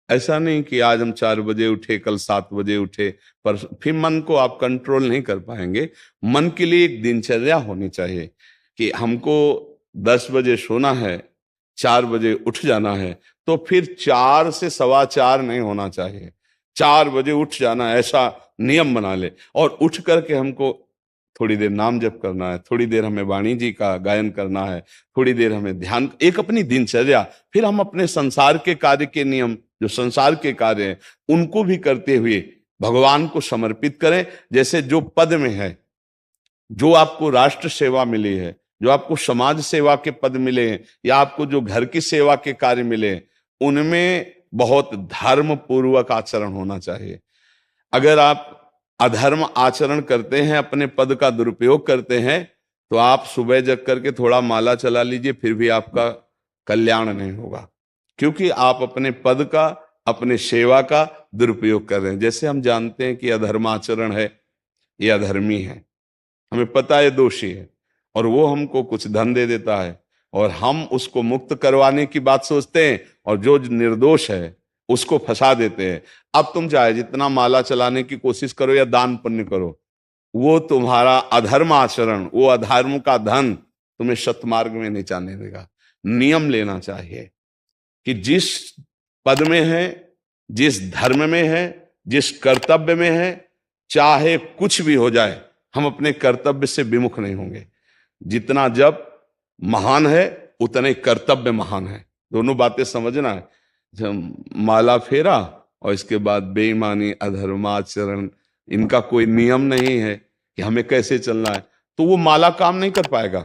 ऐसा नहीं कि आज हम 4 बजे उठे, कल 7 बजे उठे, पर फिर मन को आप कंट्रोल नहीं कर पाएंगे। मन के लिए एक दिनचर्या होनी चाहिए कि हमको 10 बजे सोना है, 4 बजे उठ जाना है, तो फिर 4 से 4:15 नहीं होना चाहिए, 4 बजे उठ जाना, ऐसा नियम बना ले। और उठ करके हमको थोड़ी देर नाम जप करना है, थोड़ी देर हमें वाणी जी का गायन करना है, थोड़ी देर हमें ध्यान, एक अपनी दिनचर्या। फिर हम अपने संसार के कार्य के नियम, जो संसार के कार्य हैं, उनको भी करते हुए भगवान को समर्पित करें। जैसे जो पद में है, जो आपको राष्ट्र सेवा मिली है, जो आपको समाज सेवा के पद मिले हैं, या आपको जो घर की सेवा के कार्य मिले हैं, उनमें बहुत धर्म पूर्वक आचरण होना चाहिए। अगर आप अधर्म आचरण करते हैं, अपने पद का दुरुपयोग करते हैं, तो आप सुबह जग करके थोड़ा माला चला लीजिए, फिर भी आपका कल्याण नहीं होगा, क्योंकि आप अपने पद का, अपने सेवा का दुरुपयोग कर रहे हैं। जैसे हम जानते हैं कि अधर्माचरण है, ये अधर्मी है, हमें पता है दोषी है, और वो हमको कुछ धन दे देता है, और हम उसको मुक्त करवाने की बात सोचते हैं, और जो निर्दोष है उसको फंसा देते हैं। अब तुम चाहे जितना माला चलाने की कोशिश करो या दान पुण्य करो, वो तुम्हारा अधर्म आचरण, वो अधर्म का धन तुम्हें सतमार्ग में नहीं जाने देगा। नियम लेना चाहिए कि जिस पद में है, जिस धर्म में है, जिस कर्तव्य में है, चाहे कुछ भी हो जाए, हम अपने कर्तव्य से विमुख नहीं होंगे। जितना जप महान है, उतने कर्तव्य महान है। दोनों बातें समझना है। माला फेरा और इसके बाद बेईमानी, अधर्माचरण, इनका कोई नियम नहीं है कि हमें कैसे चलना है, तो वो माला काम नहीं कर पाएगा,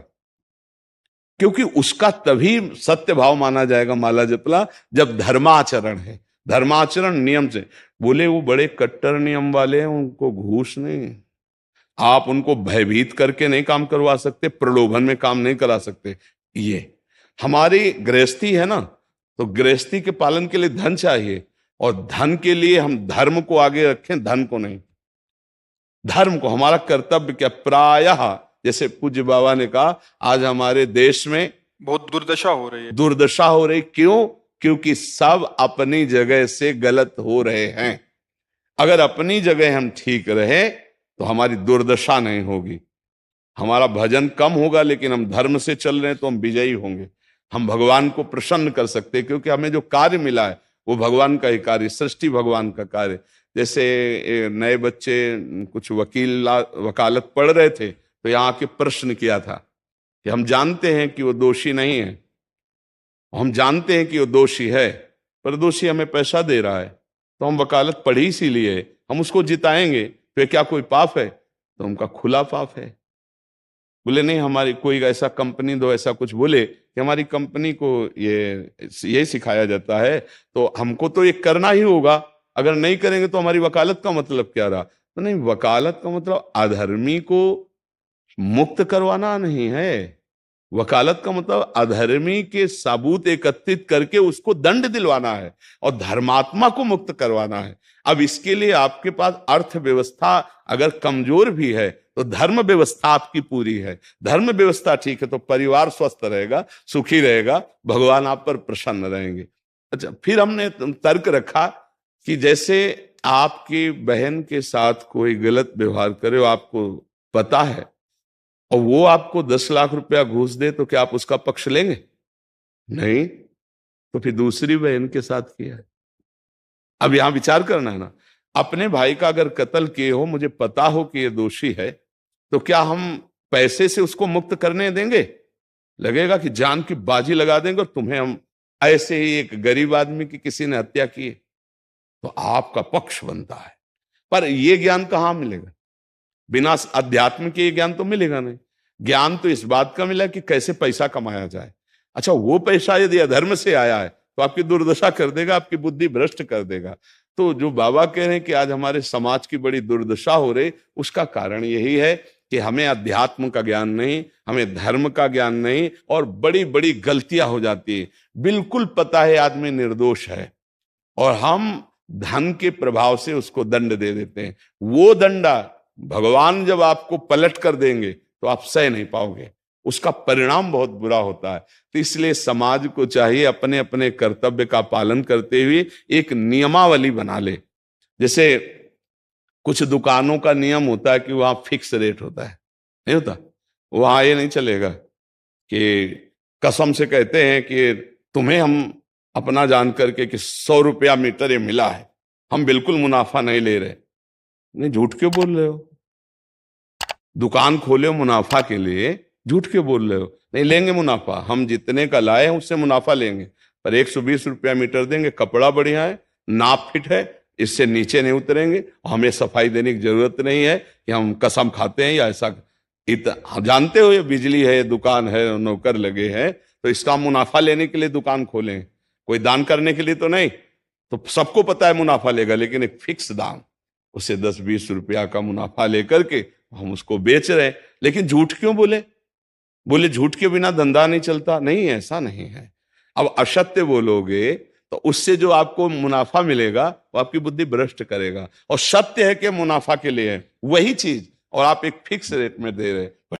क्योंकि उसका तभी सत्य भाव माना जाएगा माला जपला जब धर्माचरण है। धर्माचरण नियम से। बोले वो बड़े कट्टर नियम वाले हैं, उनको घूस नहीं, आप उनको भयभीत करके नहीं काम करवा सकते, प्रलोभन में काम नहीं करा सकते। ये हमारी गृहस्थी है ना, तो गृहस्थी के पालन के लिए धन चाहिए, और धन के लिए हम धर्म को आगे रखें, धन को नहीं। धर्म को, हमारा कर्तव्य क्या, प्रायः जैसे पूज्य बाबा ने कहा, आज हमारे देश में बहुत दुर्दशा हो रही है। दुर्दशा हो रही, क्यों? क्योंकि सब अपनी जगह से गलत हो रहे हैं। अगर अपनी जगह हम ठीक रहे तो हमारी दुर्दशा नहीं होगी, हमारा भजन कम होगा, लेकिन हम धर्म से चल रहे हैं तो हम विजयी होंगे। हम भगवान को प्रसन्न कर सकते हैं, क्योंकि हमें जो कार्य मिला है वो भगवान का ही कार्य, सृष्टि भगवान का कार्य। जैसे नए बच्चे कुछ वकालत पढ़ रहे थे, तो यहाँ आके प्रश्न किया था कि हम जानते हैं कि वो दोषी नहीं है, हम जानते हैं कि वो दोषी है, पर दोषी हमें पैसा दे रहा है, तो हम वकालत पढ़ी इसीलिए, हम उसको जिताएंगे, तो क्या कोई पाप है? तो उनका खुला पाप है। बोले नहीं, हमारी कोई ऐसा कंपनी दो, ऐसा कुछ बोले कि हमारी कंपनी को ये सिखाया जाता है, तो हमको तो ये करना ही होगा, अगर नहीं करेंगे तो हमारी वकालत का मतलब क्या रहा? तो नहीं, वकालत का मतलब अधर्मी को मुक्त करवाना नहीं है, वकालत का मतलब अधर्मी के सबूत एकत्रित करके उसको दंड दिलवाना है, और धर्मात्मा को मुक्त करवाना है। अब इसके लिए आपके पास अर्थव्यवस्था अगर कमजोर भी है, तो धर्म व्यवस्था आपकी पूरी है। धर्म व्यवस्था ठीक है तो परिवार स्वस्थ रहेगा, सुखी रहेगा, भगवान आप पर प्रसन्न रहेंगे। अच्छा, फिर हमने तर्क रखा कि जैसे आपकी बहन के साथ कोई गलत व्यवहार करे, आपको पता है, और वो आपको 10 लाख रुपया घूस दे, तो क्या आप उसका पक्ष लेंगे? नहीं, तो फिर दूसरी बहन के साथ किया है। अब यहां विचार करना है ना, अपने भाई का अगर कत्ल किए हो, मुझे पता हो कि ये दोषी है, तो क्या हम पैसे से उसको मुक्त करने देंगे? लगेगा कि जान की बाजी लगा देंगे, और तुम्हें हम ऐसे ही एक गरीब आदमी की किसी ने हत्या की, तो आपका पक्ष बनता है। पर यह ज्ञान कहां मिलेगा? बिना अध्यात्म के ज्ञान तो मिलेगा नहीं। ज्ञान तो इस बात का मिला कि कैसे पैसा कमाया जाए। अच्छा, वो पैसा यदि अधर्म से आया है तो आपकी दुर्दशा कर देगा, आपकी बुद्धि भ्रष्ट कर देगा। तो जो बाबा कह रहे हैं कि आज हमारे समाज की बड़ी दुर्दशा हो रही, उसका कारण यही है कि हमें अध्यात्म का ज्ञान नहीं, हमें धर्म का ज्ञान नहीं, और बड़ी बड़ी गलतियां हो जाती है। बिल्कुल पता है आदमी निर्दोष है, और हम धन के प्रभाव से उसको दंड दे देते हैं। वो दंडा भगवान जब आपको पलट कर देंगे तो आप सह नहीं पाओगे। उसका परिणाम बहुत बुरा होता है। तो इसलिए समाज को चाहिए अपने अपने कर्तव्य का पालन करते हुए एक नियमावली बना ले। जैसे कुछ दुकानों का नियम होता है कि वहां फिक्स रेट होता है, नहीं होता? वहां ये नहीं चलेगा कि कसम से कहते हैं कि तुम्हें हम अपना जान करके कि 100 रुपया मीटर ये मिला है, हम बिल्कुल मुनाफा नहीं ले रहे। नहीं, झूठ क्यों बोल रहे हो? दुकान खोले हो मुनाफा के लिए, झूठ क्यों बोल रहे हो? नहीं लेंगे मुनाफा, हम जितने का लाए हैं उससे मुनाफा लेंगे, पर 120 रुपया मीटर देंगे, कपड़ा बढ़िया है, नाप फिट है, इससे नीचे नहीं उतरेंगे, हमें सफाई देने की जरूरत नहीं है कि हम कसम खाते हैं या ऐसा। हम जानते हो ये बिजली है, दुकान है, नौकर लगे हैं, तो इसका मुनाफा लेने के लिए दुकान खोलें, कोई दान करने के लिए तो नहीं। तो सबको पता है मुनाफा लेगा, लेकिन एक फिक्स दाम, उसे 10-20 रुपया का मुनाफा लेकर के हम उसको बेच रहे हैं। लेकिन झूठ क्यों बोले? बोले झूठ के बिना धंधा नहीं चलता। नहीं, ऐसा नहीं है। अब असत्य बोलोगे तो उससे जो आपको मुनाफा मिलेगा वो आपकी बुद्धि भ्रष्ट करेगा। और सत्य है कि मुनाफा के लिए है वही चीज, और आप एक फिक्स रेट में दे रहे हैं,